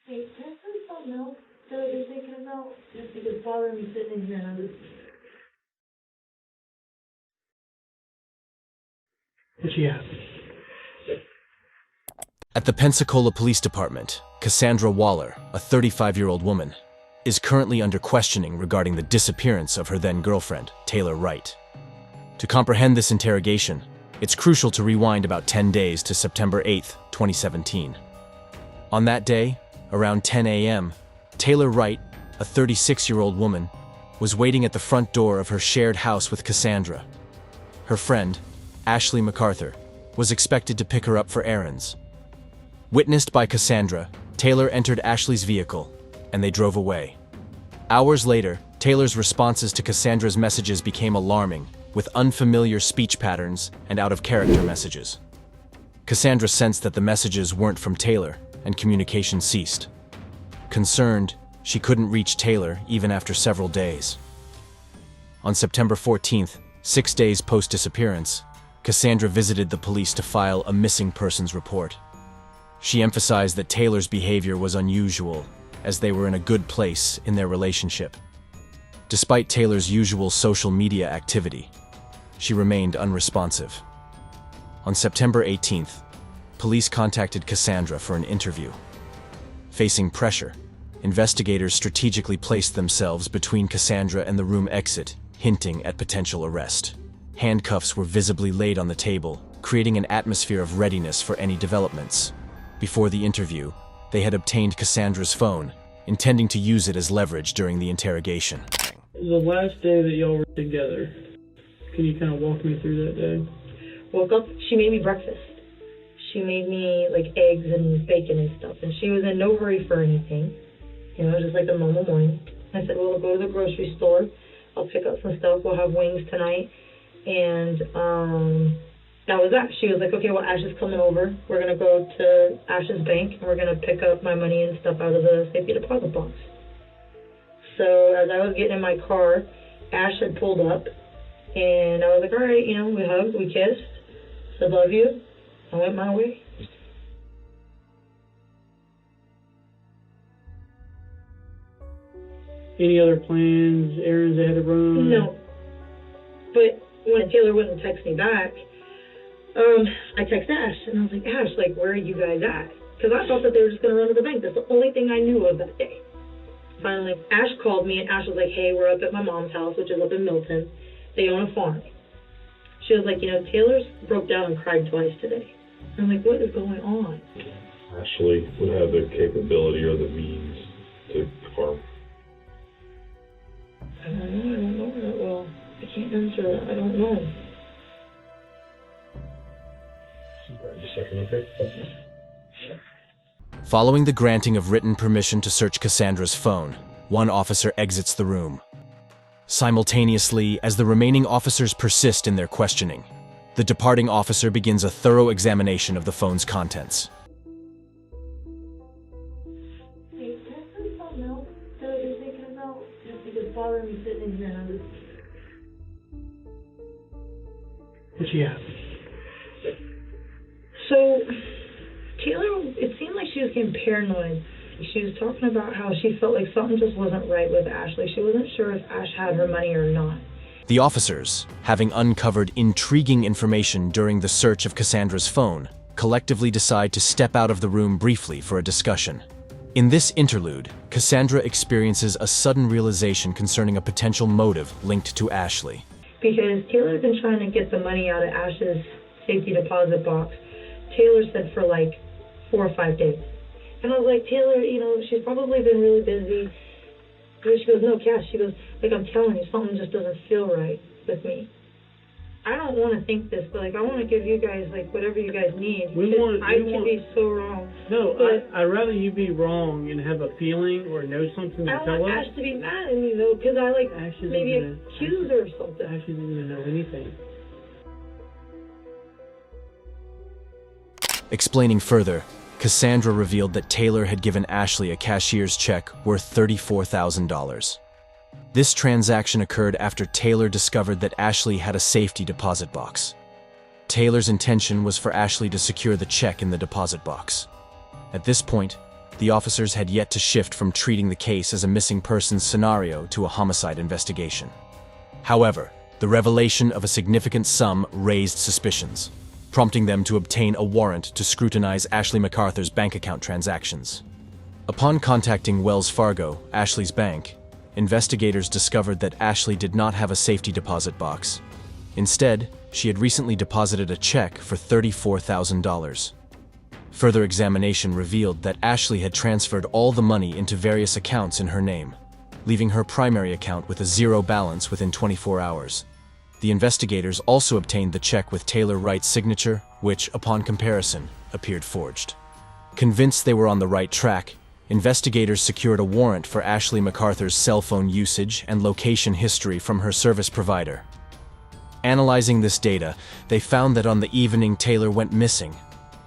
Hey, can I tell you something else that I've been thinking about? Just because it's bothering me sitting in here and I'm just... What you have? At the Pensacola Police Department, Cassandra Waller, a 35-year-old woman, is currently under questioning regarding the disappearance of her then-girlfriend, Taylor Wright. To comprehend this interrogation, it's crucial to rewind about 10 days to September 8, 2017. On that day, around 10 a.m., Taylor Wright, a 36-year-old woman, was waiting at the front door of her shared house with Cassandra. Her friend, Ashley MacArthur, was expected to pick her up for errands. Witnessed by Cassandra, Taylor entered Ashley's vehicle, and they drove away. Hours later, Taylor's responses to Cassandra's messages became alarming, with unfamiliar speech patterns and out-of-character messages. Cassandra sensed that the messages weren't from Taylor, and communication ceased. Concerned, she couldn't reach Taylor even after several days. On September 14th, 6 days post-disappearance, Cassandra visited the police to file a missing persons report. She emphasized that Taylor's behavior was unusual, as they were in a good place in their relationship. Despite Taylor's usual social media activity, she remained unresponsive. On September 18th, police contacted Cassandra for an interview. Facing pressure, investigators strategically placed themselves between Cassandra and the room exit, hinting at potential arrest. Handcuffs were visibly laid on the table, creating an atmosphere of readiness for any developments. Before the interview, they had obtained Cassandra's phone, intending to use it as leverage during the interrogation. The last day that y'all were together, can you kind of walk me through that day? Woke up, she made me breakfast. She made me, like, eggs and bacon and stuff, and she was in no hurry for anything. You know, just like a normal morning. I said, well, we'll go to the grocery store. I'll pick up some stuff. We'll have wings tonight. And that was that. She was like, okay, well, Ash is coming over. We're going to go to Ash's bank, and we're going to pick up my money and stuff out of the safety deposit box. So as I was getting in my car, Ash had pulled up, and I was like, all right, you know, we hugged, we kissed, said love you. I went my way. Any other plans, errands they had to run? No. But when Taylor wouldn't text me back, I texted Ash, and I was like, Ash, like, where are you guys at? Because I thought that they were just going to run to the bank. That's the only thing I knew of that day. Finally, Ash called me, and Ash was like, hey, we're up at my mom's house, which is up in Milton. They own a farm. She was like, you know, Taylor's broke down and cried twice today. I'm like, what is going on? Ashley would have the capability or the means to harm. I don't know that well. I can't answer that. I don't know. Just a second, okay? Following the granting of written permission to search Cassandra's phone, one officer exits the room. Simultaneously, as the remaining officers persist in their questioning, the departing officer begins a thorough examination of the phone's contents. Hey, can I tell you something else that I've been thinking about? Just because it's bothering me sitting in here and I'm just... What you have? So, Taylor, it seemed like she was getting paranoid. She was talking about how she felt like something just wasn't right with Ashley. She wasn't sure if Ash had her money or not. The officers, having uncovered intriguing information during the search of Cassandra's phone, collectively decide to step out of the room briefly for a discussion. In this interlude, Cassandra experiences a sudden realization concerning a potential motive linked to Ashley. Because Taylor had been trying to get the money out of Ash's safety deposit box, Taylor said, for like 4 or 5 days. And I was like, Taylor, you know, she's probably been really busy. And she goes, no, Cass. She goes, like, I'm telling you, something just doesn't feel right with me. I don't want to think this, but, like, I want to give you guys, like, whatever you guys need. I could be so wrong. No, I'd rather you be wrong and have a feeling or know something to I tell want us. Ash to be mad at me, though, because I, like, Ash isn't maybe gonna- accuse her or something. Ash doesn't even know anything. Explaining further, Cassandra revealed that Taylor had given Ashley a cashier's check worth $34,000. This transaction occurred after Taylor discovered that Ashley had a safety deposit box. Taylor's intention was for Ashley to secure the check in the deposit box. At this point, the officers had yet to shift from treating the case as a missing persons scenario to a homicide investigation. However, the revelation of a significant sum raised suspicions, prompting them to obtain a warrant to scrutinize Ashley MacArthur's bank account transactions. Upon contacting Wells Fargo, Ashley's bank, investigators discovered that Ashley did not have a safety deposit box. Instead, she had recently deposited a check for $34,000. Further examination revealed that Ashley had transferred all the money into various accounts in her name, leaving her primary account with a zero balance within 24 hours. The investigators also obtained the check with Taylor Wright's signature, which, upon comparison, appeared forged. Convinced they were on the right track, investigators secured a warrant for Ashley MacArthur's cell phone usage and location history from her service provider. Analyzing this data, they found that on the evening Taylor went missing,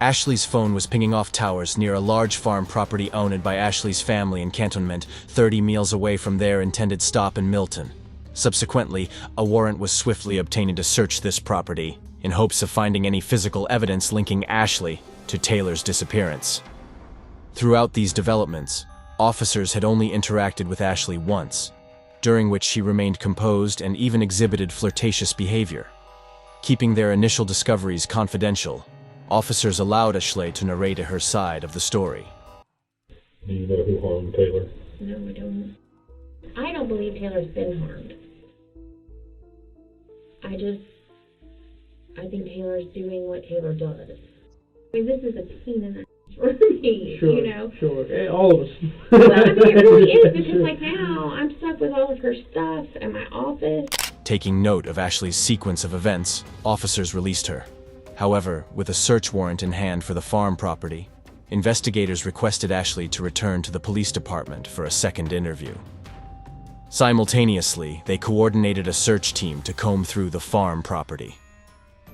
Ashley's phone was pinging off towers near a large farm property owned by Ashley's family in Cantonment, 30 miles away from their intended stop in Milton. Subsequently, a warrant was swiftly obtained to search this property, in hopes of finding any physical evidence linking Ashley to Taylor's disappearance. Throughout these developments, officers had only interacted with Ashley once, during which she remained composed and even exhibited flirtatious behavior. Keeping their initial discoveries confidential, officers allowed Ashley to narrate her side of the story. Do you know who harmed Taylor? No, I don't. I don't believe Taylor's been harmed. I think Taylor's doing what Taylor does. I mean, this is a pain in the ass for me, Sure, you know? sure. All of us. Well, I mean, it really is, because like now, I'm stuck with all of her stuff at my office. Taking note of Ashley's sequence of events, officers released her. However, with a search warrant in hand for the farm property, investigators requested Ashley to return to the police department for a second interview. Simultaneously, they coordinated a search team to comb through the farm property.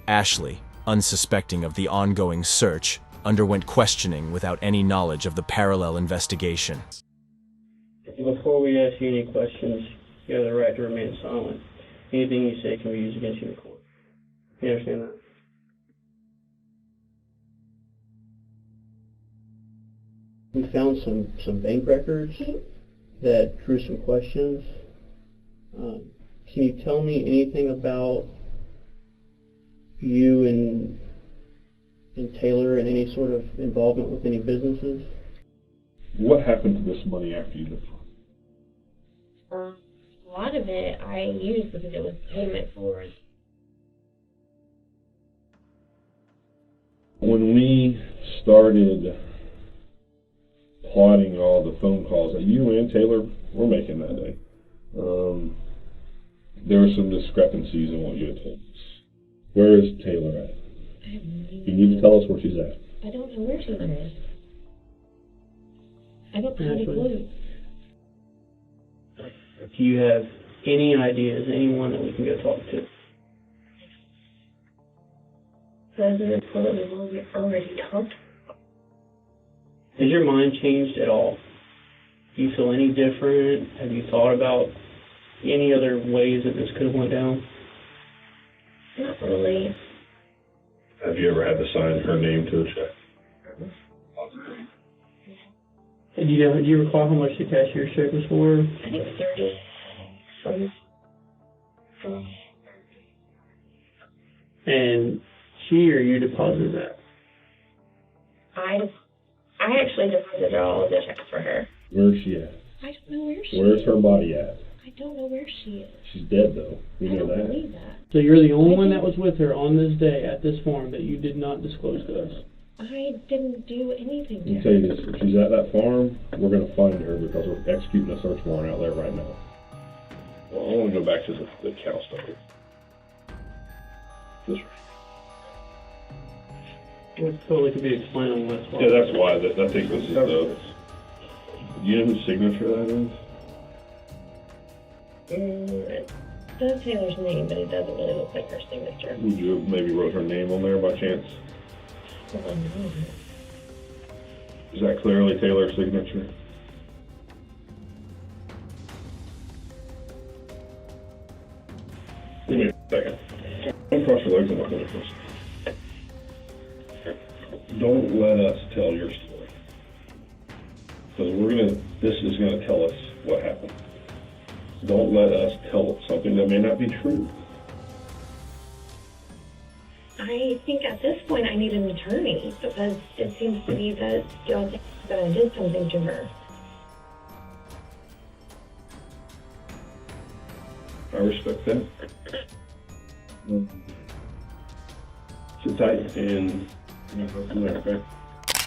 Ashley, unsuspecting of the ongoing search, underwent questioning without any knowledge of the parallel investigation. Before we ask you any questions, you have the right to remain silent. Anything you say can be used against you in court. You understand that? We found some bank records that drew some questions. Can you tell me anything about you and Taylor and any sort of involvement with any businesses? What happened to this money after you left? A lot of it I used because it was payment for it. When we started plotting all the phone calls that you and Taylor were making that day, there were some discrepancies in what you had told us. Where is Taylor at? You need to tell us where she's at. I don't know where she is. I don't have a clue. Do you have any ideas, anyone that we can go talk to? President Fuller, we've already talked. Has your mind changed at all? Do you feel any different? Have you thought about any other ways that this could have went down? Not really. Have you ever had to sign her name to a check? And do you recall how much the cashier's check was for? I think 30. And she or you deposited that? I actually deposited all of the checks for her. Where's she at? I don't know where she Where's is. her body at? I don't know where she is. She's dead, though. You I know don't that. believe that. So you're the only one that was with her on this day at this farm that you did not disclose to us? I didn't do anything Let to me her. tell you this. If she's at that farm, we're going to find her because we're executing a search warrant out there right now. Well, I want to go back to the cow story. This It totally could be explained on this one. Yeah, that's why. I think this is the... You know whose signature that is? It does Taylor's name, but it doesn't really look like her signature. Would you have maybe wrote her name on there by chance? Is that clearly Taylor's signature? Give me a second. Don't cross your legs and walk over first. Don't let us tell your story. Because this is gonna tell us what happened. Don't let us tell something that may not be true. I think at this point I need an attorney because it seems to be that y'all think that I did something to her. I respect that. Sit tight and go from there, okay?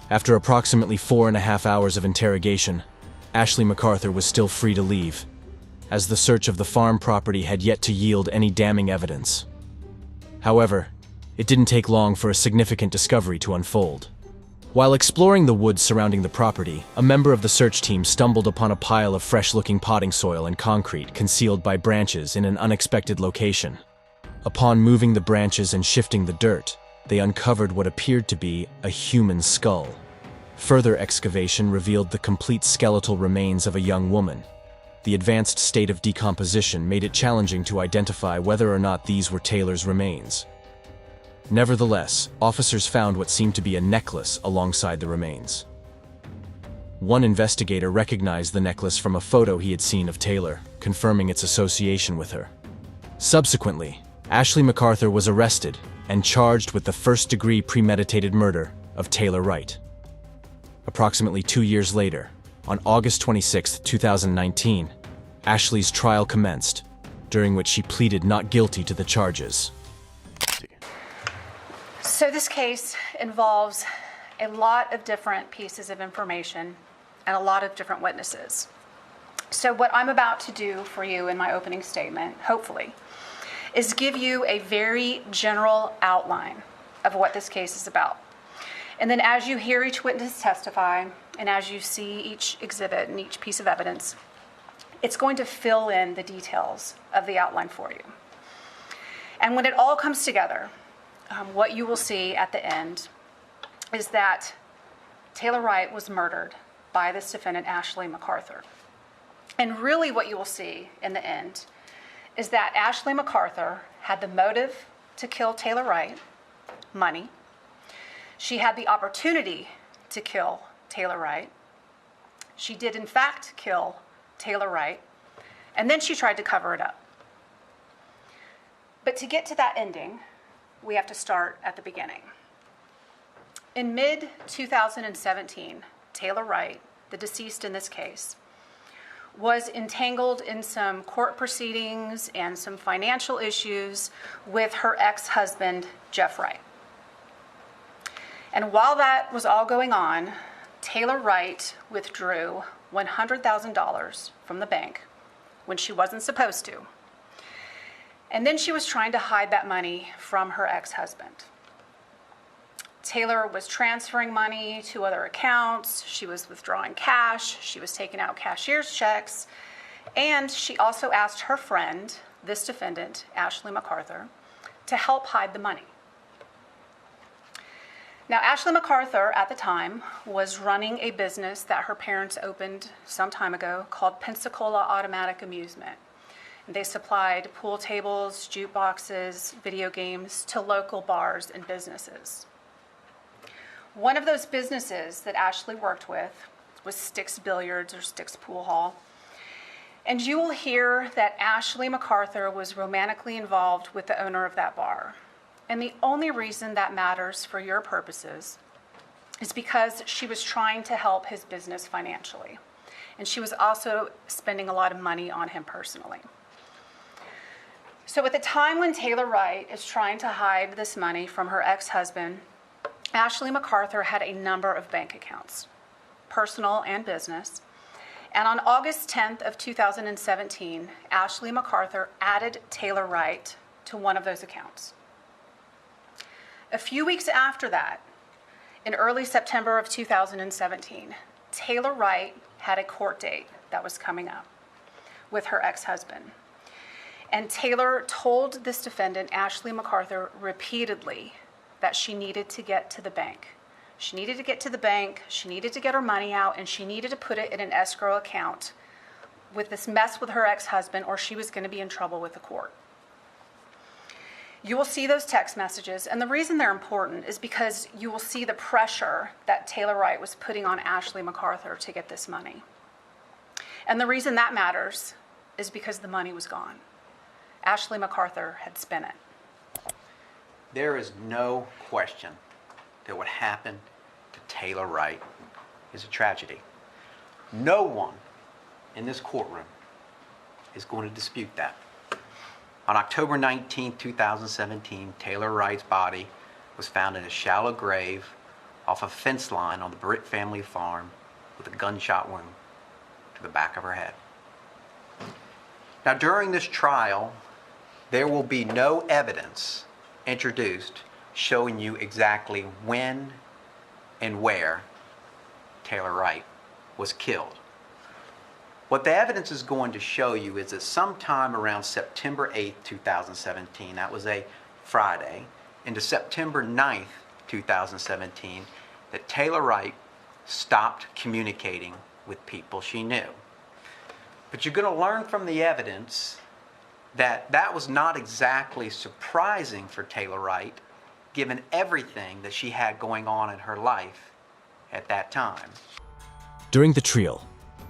After approximately 4.5 hours of interrogation, Ashley MacArthur was still free to leave, as the search of the farm property had yet to yield any damning evidence. However, it didn't take long for a significant discovery to unfold. While exploring the woods surrounding the property, a member of the search team stumbled upon a pile of fresh-looking potting soil and concrete concealed by branches in an unexpected location. Upon moving the branches and shifting the dirt, they uncovered what appeared to be a human skull. Further excavation revealed the complete skeletal remains of a young woman. The advanced state of decomposition made it challenging to identify whether or not these were Taylor's remains. Nevertheless, officers found what seemed to be a necklace alongside the remains. One investigator recognized the necklace from a photo he had seen of Taylor, confirming its association with her. Subsequently, Ashley MacArthur was arrested and charged with the first-degree premeditated murder of Taylor Wright. Approximately 2 years later, on August 26, 2019, Ashley's trial commenced, during which she pleaded not guilty to the charges. So this case involves a lot of different pieces of information and a lot of different witnesses. So what I'm about to do for you in my opening statement, hopefully, is give you a very general outline of what this case is about. And then as you hear each witness testify, and as you see each exhibit and each piece of evidence, it's going to fill in the details of the outline for you. And when it all comes together, what you will see at the end is that Taylor Wright was murdered by this defendant, Ashley MacArthur. And really what you will see in the end is that Ashley MacArthur had the motive to kill Taylor Wright, money. She had the opportunity to kill Taylor Wright. She did in fact kill Taylor Wright, and then she tried to cover it up. But to get to that ending, we have to start at the beginning. In mid-2017, Taylor Wright, the deceased in this case, was entangled in some court proceedings and some financial issues with her ex-husband, Jeff Wright. And while that was all going on, Taylor Wright withdrew $100,000 from the bank when she wasn't supposed to. And then she was trying to hide that money from her ex-husband. Taylor was transferring money to other accounts, she was withdrawing cash, she was taking out cashier's checks, and she also asked her friend, this defendant, Ashley MacArthur, to help hide the money. Now, Ashley MacArthur, at the time, was running a business that her parents opened some time ago called Pensacola Automatic Amusement. They supplied pool tables, jukeboxes, video games to local bars and businesses. One of those businesses that Ashley worked with was Sticks Billiards or Sticks Pool Hall. And you will hear that Ashley MacArthur was romantically involved with the owner of that bar. And the only reason that matters for your purposes is because she was trying to help his business financially. And she was also spending a lot of money on him personally. So at the time when Taylor Wright is trying to hide this money from her ex-husband, Ashley MacArthur had a number of bank accounts, personal and business. And on August 10th of 2017, Ashley MacArthur added Taylor Wright to one of those accounts. A few weeks after that, in early September of 2017, Taylor Wright had a court date that was coming up with her ex-husband. And Taylor told this defendant, Ashley MacArthur, repeatedly that she needed to get to the bank. She needed to get to the bank, she needed to get her money out, and she needed to put it in an escrow account with this mess with her ex-husband, or she was going to be in trouble with the court. You will see those text messages, and the reason they're important is because you will see the pressure that Taylor Wright was putting on Ashley MacArthur to get this money. And the reason that matters is because the money was gone. Ashley MacArthur had spent it. There is no question that what happened to Taylor Wright is a tragedy. No one in this courtroom is going to dispute that. On October 19, 2017, Taylor Wright's body was found in a shallow grave off a fence line on the Britt family farm with a gunshot wound to the back of her head. Now, during this trial, there will be no evidence introduced showing you exactly when and where Taylor Wright was killed. What the evidence is going to show you is that sometime around September 8th, 2017, that was a Friday, into September 9th, 2017, that Taylor Wright stopped communicating with people she knew. But you're going to learn from the evidence that that was not exactly surprising for Taylor Wright, given everything that she had going on in her life at that time. During the trial,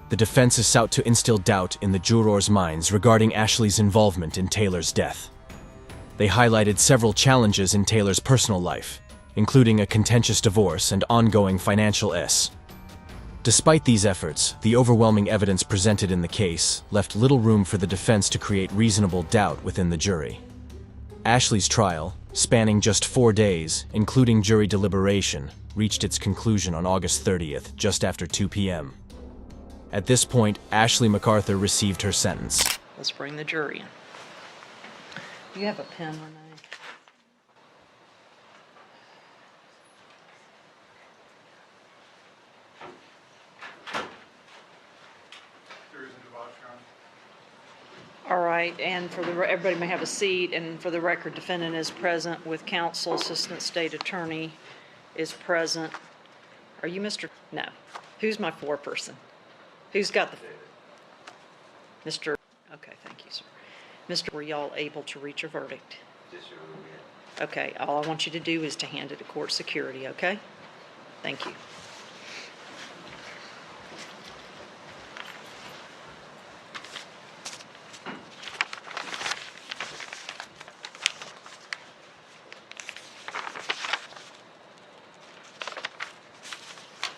the defense is sought to instill doubt in the jurors' minds regarding Ashley's involvement in Taylor's death. They highlighted several challenges in Taylor's personal life, including a contentious divorce and ongoing financial issues. Despite these efforts, the overwhelming evidence presented in the case left little room for the defense to create reasonable doubt within the jury. Ashley's trial, spanning just 4 days, including jury deliberation, reached its conclusion on August 30th, just after 2 p.m. At this point, Ashley MacArthur received her sentence. Let's bring the jury in. Do you have a pen, Renee? All right, and for the everybody may have a seat, and for the record, defendant is present with counsel. Assistant State Attorney is present. Are you Mr.? No. Who's my foreperson? Who's got the? Mr. Okay, thank you, sir. Mr. Were y'all able to reach a verdict? Yes, sir. Okay, all I want you to do is to hand it to court security, okay? Thank you.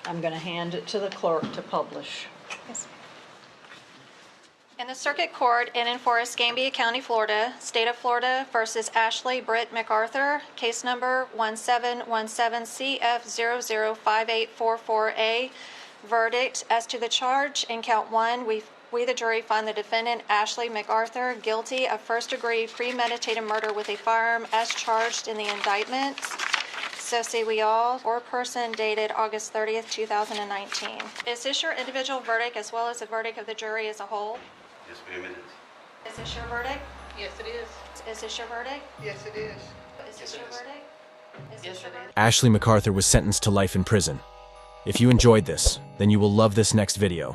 I'm going to hand it to the clerk to publish. Yes. In the Circuit Court in Forest, Gambia County, Florida, State of Florida versus Ashley Britt MacArthur, case number 1717CF005844A, verdict as to the charge in count 1, we the jury find the defendant Ashley MacArthur guilty of first-degree premeditated murder with a firearm as charged in the indictment. So say we all, or person dated August 30th, 2019. Is this your individual verdict as well as the verdict of the jury as a whole? Yes, ma'am, it is. Is this your verdict? Yes, it is. Is this your verdict? Yes, it is. Is this your verdict? Is this your verdict? Ashley MacArthur was sentenced to life in prison. If you enjoyed this, then you will love this next video.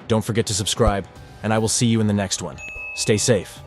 Don't forget to subscribe, and I will see you in the next one. Stay safe.